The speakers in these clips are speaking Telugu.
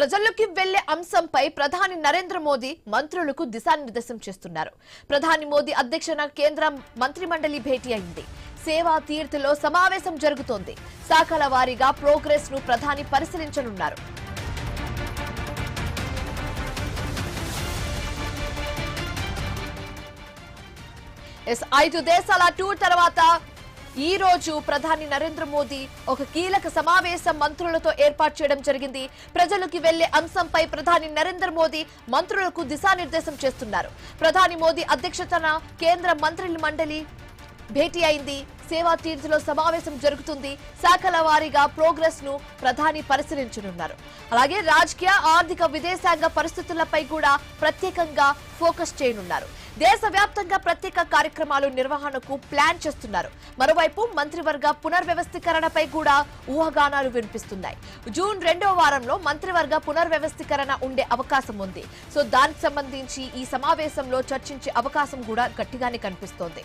ప్రజల్లోకి వెళ్లే అంశంపై ప్రధాని నరేంద్ర మోదీ మంత్రులకు దిశానిర్దేశం చేస్తున్నారు. ప్రధాని మోదీ అధ్యక్షతన కేంద్ర మంత్రిమండలి భేటీ అయింది. సేవా తీర్థలో సమావేశం జరుగుతోంది. శాఖల వారీగా ప్రోగ్రెస్ ను ప్రధాని పరిశీలించనున్నారు. ఐదు దేశాల టూర్ తర్వాత ఈ రోజు ప్రధాని నరేంద్ర మోదీ ఒక కీలక సమావేశం మంత్రులతో ఏర్పాటు చేయడం జరిగింది. ప్రజలకు వెళ్లే అంశంపై ప్రధాని నరేంద్ర మోదీ మంత్రులకు దిశానిర్దేశం చేస్తున్నారు. ప్రధాని మోదీ అధ్యక్షతన కేంద్ర మంత్రుల మండలి భేటీ అయింది. సేవా తీర్థలో సమావేశం జరుగుతుంది. శాఖల వారీగా ప్రోగ్రెస్ ను ప్రధాని పరిశీలించనున్నారు. అలాగే రాజకీయ, ఆర్థిక, విదేశాంగ పరిస్థితులపై కూడా ప్రత్యేకంగా ఫోకస్ చేయనున్నారు. దేశవ్యాప్తంగా ప్రత్యేక కార్యక్రమాలు నిర్వహణకు ప్లాన్ చేస్తున్నారు. మరోవైపు మంత్రివర్గ పునర్వ్యవస్థీకరణపై కూడా ఊహాగానాలు వినిపిస్తున్నాయి. జూన్ 2వ వారంలో మంత్రివర్గ పునర్వ్యవస్థీకరణ ఉండే అవకాశం ఉంది. సో దానికి సంబంధించి ఈ సమావేశంలో చర్చించే అవకాశం కూడా గట్టిగానే కనిపిస్తోంది.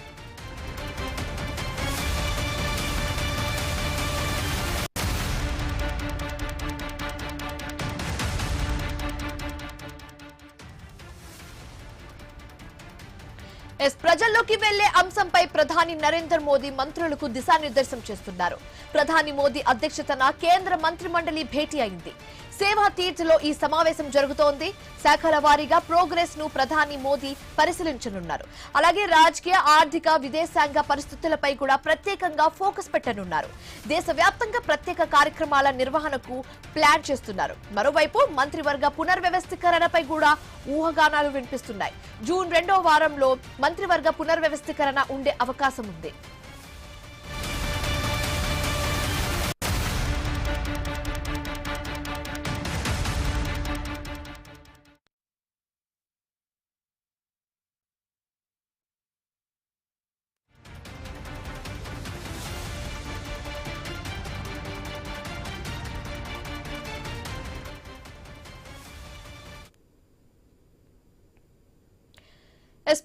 ప్రజల్లోకి వెళ్లే అంశంపై ప్రధాని నరేంద్ర మోదీ మంత్రులకు దిశానిర్దేశం చేస్తున్నారు. ప్రధాని మోదీ అధ్యక్షతన కేంద్ర మంత్రిమండలి భేటీ అయింది. సేవా తీర్థలో ఈ సమావేశం జరుగుతోంది. శాఖల వారీగా ప్రోగ్రెస్ ను ప్రధాని మోదీ పరిశీలించనున్నారు. అలాగే రాజకీయ, ఆర్థిక, విదేశాంగ పరిస్థితులపై కూడా ప్రత్యేకంగా ఫోకస్ పెట్టనున్నారు. దేశవ్యాప్తంగా ప్రత్యేక కార్యక్రమాల నిర్వహణకు ప్లాన్ చేస్తున్నారు. మరోవైపు మంత్రివర్గ పునర్వ్యవస్థీకరణపై కూడా ఊహాగానాలు వినిపిస్తున్నాయి. జూన్ 2వ వారంలో మంత్రివర్గ పునర్వ్యవస్థీకరణ ఉండే అవకాశం ఉంది.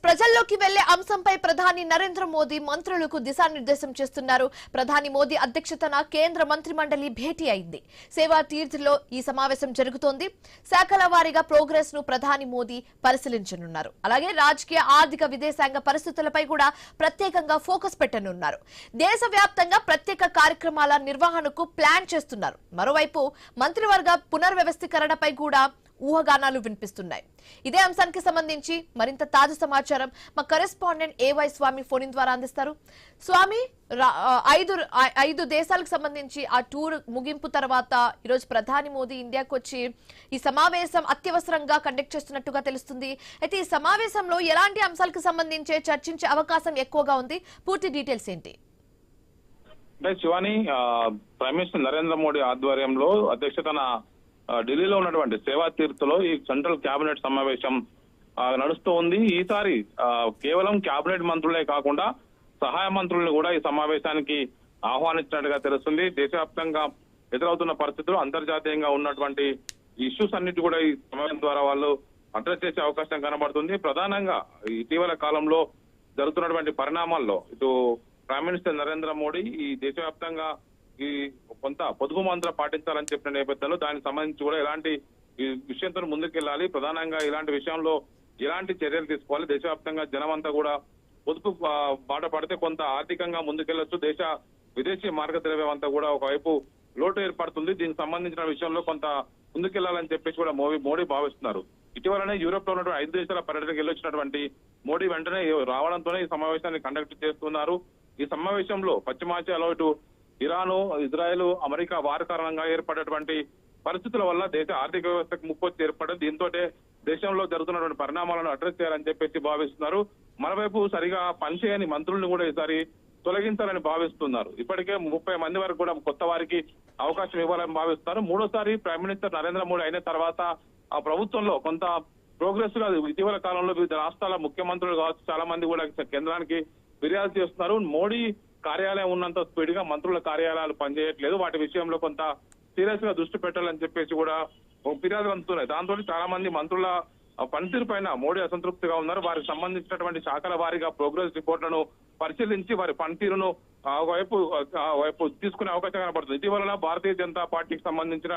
ప్రజల్లోకి వెళ్లే అంశంపై ప్రధాని నరేంద్ర మోదీ మంత్రులకు దిశానిర్దేశం చేస్తున్నారు. ప్రధాని మోదీ అధ్యక్షతన కేంద్ర మంత్రిమండలి భేటీ అయింది. సేవా తీర్థలో ఈ సమావేశం జరుగుతోంది. శాఖల వారీగా ప్రోగ్రెస్ ను ప్రధాని మోదీ పరిశీలించనున్నారు. అలాగే రాజకీయ, ఆర్థిక, విదేశాంగ పరిస్థితులపై కూడా ప్రత్యేకంగా ఫోకస్ పెట్టనున్నారు. దేశవ్యాప్తంగా ప్రత్యేక కార్యక్రమాల నిర్వహణకు ప్లాన్ చేస్తున్నారు. మరోవైపు మంత్రివర్గ పునర్వ్యవస్థీకరణపై కూడా ఊహాగానాలు వినిపిస్తున్నాయి. ఇదే అంశానికి సంబంధించి మరింత తాజా సమాచారం మా కరెస్పాండెంట్ ఏవై స్వామి ఫోన్ ద్వారా అందిస్తారు. స్వామి, ఐదు దేశాలకు సంబంధించి ఆ టూర్ ముగింపు తర్వాత ఈరోజు ప్రధాని మోదీ ఇండియాకు వచ్చి ఈ సమావేశం అత్యవసరంగా కండక్ట్ చేస్తున్నట్టుగా తెలుస్తుంది. అయితే ఈ సమావేశంలో ఎలాంటి అంశాలకు సంబంధించి చర్చించే అవకాశం ఎక్కువగా ఉంది? పూర్తి డీటెయిల్స్ ఏంటి? శివాని, ప్రైమ్ మినిస్టర్ నరేంద్ర మోడీ ఆధ్వర్యంలో అధ్యక్షతన ఢిల్లీలో ఉన్నటువంటి సేవా తీర్థలో ఈ సెంట్రల్ కేబినెట్ సమావేశం నడుస్తూ ఉంది. ఈసారి కేవలం కేబినెట్ మంత్రులే కాకుండా సహాయ మంత్రులను కూడా ఈ సమావేశానికి ఆహ్వానించినట్టుగా తెలుస్తుంది. దేశవ్యాప్తంగా ఎదురవుతున్న పరిస్థితులు, అంతర్జాతీయంగా ఉన్నటువంటి ఇష్యూస్ అన్నిటి కూడా ఈ సమావేశం ద్వారా వాళ్ళు అడ్రస్ చేసే అవకాశం కనబడుతుంది. ప్రధానంగా ఇటీవల కాలంలో జరుగుతున్నటువంటి పరిణామాల్లో ఇటు ప్రైమ్ మినిస్టర్ నరేంద్ర మోడీ ఈ దేశవ్యాప్తంగా ఈ కొంత పొదుపు మంత్రం పాటించాలని చెప్పిన నేపథ్యంలో దానికి సంబంధించి కూడా ఎలాంటి ఈ విషయంతో ముందుకెళ్లాలి, ప్రధానంగా ఇలాంటి విషయంలో ఎలాంటి చర్యలు తీసుకోవాలి, దేశవ్యాప్తంగా జనమంతా కూడా పొదుపు బాట పడితే కొంత ఆర్థికంగా ముందుకెళ్లొచ్చు, విదేశీ మార్గద్రవ్యం అంతా కూడా ఒకవైపు లోటు ఏర్పడుతుంది, దీనికి సంబంధించిన విషయంలో కొంత ముందుకెళ్లాలని చెప్పేసి కూడా మోడీ భావిస్తున్నారు. ఇటీవలనే యూరోప్ లో ఉన్నటువంటి 5 దేశాల పర్యటనకు వెళ్ళొచ్చినటువంటి మోడీ వెంటనే రావడంతోనే ఈ సమావేశాన్ని కండక్ట్ చేస్తున్నారు. ఈ సమావేశంలో పశ్చిమాసియాలో ఇటు ఇరాను, ఇజ్రాయెల్, అమెరికా వారి కారణంగా ఏర్పడేటువంటి పరిస్థితుల వల్ల దేశ ఆర్థిక వ్యవస్థకు ముప్పొచ్చి ఏర్పడదు. దీంతో దేశంలో జరుగుతున్నటువంటి పరిణామాలను అడ్రస్ చేయాలని చెప్పేసి భావిస్తున్నారు. మరోవైపు సరిగా పనిచేయని మంత్రులను కూడా ఈసారి తొలగించాలని భావిస్తున్నారు. ఇప్పటికే 30 మంది వరకు కూడా కొత్త వారికి అవకాశం ఇవ్వాలని భావిస్తున్నారు. మూడోసారి ప్రైమ్ మినిస్టర్ నరేంద్ర మోడీ అయిన తర్వాత ఆ ప్రభుత్వంలో కొంత ప్రోగ్రెస్ గా ఇటీవల కాలంలో వివిధ రాష్ట్రాల ముఖ్యమంత్రులు కావచ్చు చాలా మంది కూడా కేంద్రానికి ఫిర్యాదు చేస్తున్నారు. మోడీ కార్యాలయం ఉన్నంత స్పీడ్ గా మంత్రుల కార్యాలయాలు పనిచేయట్లేదు, వాటి విషయంలో కొంత సీరియస్ గా దృష్టి పెట్టాలని చెప్పేసి కూడా ఫిర్యాదులు అందుతున్నాయి. దాంతో చాలా మంది మంత్రుల పనితీరు పైన మోడీ అసంతృప్తిగా ఉన్నారు. వారికి సంబంధించినటువంటి శాఖల వారీగా ప్రోగ్రెస్ రిపోర్ట్లను పరిశీలించి వారి పనితీరును వైపు తీసుకునే అవకాశం కనబడుతుంది. ఇటీవల భారతీయ జనతా పార్టీకి సంబంధించిన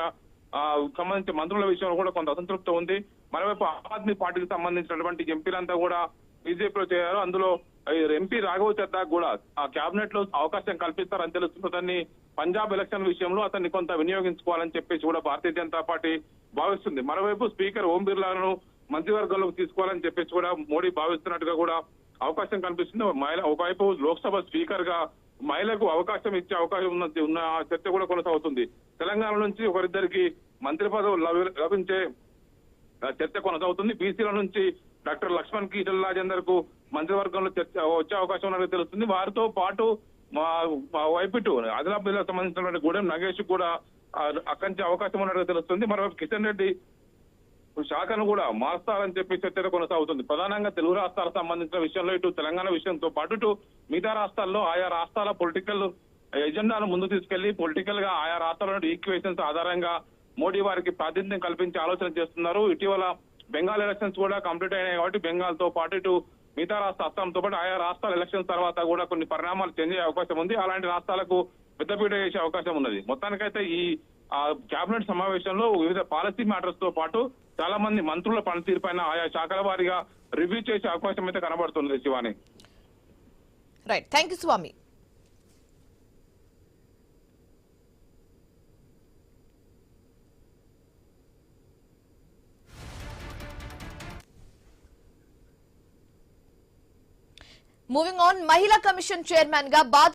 సంబంధించి మంత్రుల విషయంలో కూడా కొంత అసంతృప్తి ఉంది. మరోవైపు ఆమ్ ఆద్మీ పార్టీకి సంబంధించినటువంటి ఎంపీలంతా కూడా బీజేపీలో చేరారు. అందులో ఎంపీ రాఘవ్ చద్దా కూడా ఆ కేబినెట్ లో అవకాశం కల్పిస్తారని తెలుస్తుంది. అతన్ని పంజాబ్ ఎలక్షన్ విషయంలో అతన్ని కొంత వినియోగించుకోవాలని చెప్పేసి కూడా భారతీయ జనతా పార్టీ భావిస్తుంది. మరోవైపు స్పీకర్ ఓం బిర్లాను మంత్రివర్గంలోకి తీసుకోవాలని చెప్పేసి కూడా మోడీ భావిస్తున్నట్టుగా కూడా అవకాశం కనిపిస్తుంది. ఒకవైపు లోక్సభ స్పీకర్ గా మహిళకు అవకాశం ఇచ్చే అవకాశం ఉన్న చర్చ కూడా కొనసాగుతుంది. తెలంగాణ నుంచి ఒకరిద్దరికి మంత్రి పదవులు లభించే చర్చ కొనసాగుతుంది. బీసీల నుంచి డాక్టర్ లక్ష్మణ్ ఈటెల రాజేందర్ కు మంత్రివర్గంలో చర్చ వచ్చే అవకాశం ఉన్నట్టు తెలుస్తుంది. వారితో పాటు వైపు ఆదిలాబాద్ జిల్లాకు సంబంధించినటువంటి గూడెం నగేష్ కూడా అక్కడి నుంచి అవకాశం ఉన్నట్టు తెలుస్తుంది. మరోవైపు కిషన్ రెడ్డి శాఖను కూడా మారుస్తారని చెప్పి చర్చ కొనసాగుతుంది. ప్రధానంగా తెలుగు రాష్ట్రాలకు సంబంధించిన విషయంలో ఇటు తెలంగాణ విషయంతో పాటు ఇటు మిగతా రాష్ట్రాల్లో ఆయా రాష్ట్రాల పొలిటికల్ ఎజెండాను ముందు తీసుకెళ్లి పొలిటికల్ గా ఆయా రాష్ట్రాల ఈక్వేషన్స్ ఆధారంగా మోడీ వారికి ప్రాతినిధ్యం కల్పించే ఆలోచన చేస్తున్నారు. ఇటీవల బెంగాల్ ఎలక్షన్స్ కూడా కంప్లీట్ అయినాయి కాబట్టి బెంగాల్ తో పాటు ఇటు మిగతా రాష్ట్ర అస్సాంతో పాటు ఆయా రాష్ట్రాల ఎలక్షన్స్ తర్వాత కూడా కొన్ని పరిణామాలు చేంజ్ అయ్యే అవకాశం ఉంది. అలాంటి రాష్ట్రాలకు పెద్దపీట వేసే అవకాశం ఉన్నది. మొత్తానికైతే ఈ కేబినెట్ సమావేశంలో వివిధ పాలసీ మ్యాటర్స్ తో పాటు చాలా మంది మంత్రుల పనితీరు పైన ఆయా శాఖల వారీగా రివ్యూ చేసే అవకాశం అయితే కనబడుతుంది. Shivani. Right, thank you Swami. Moving on, మహిళా కమిషన్ చైర్మన్ గా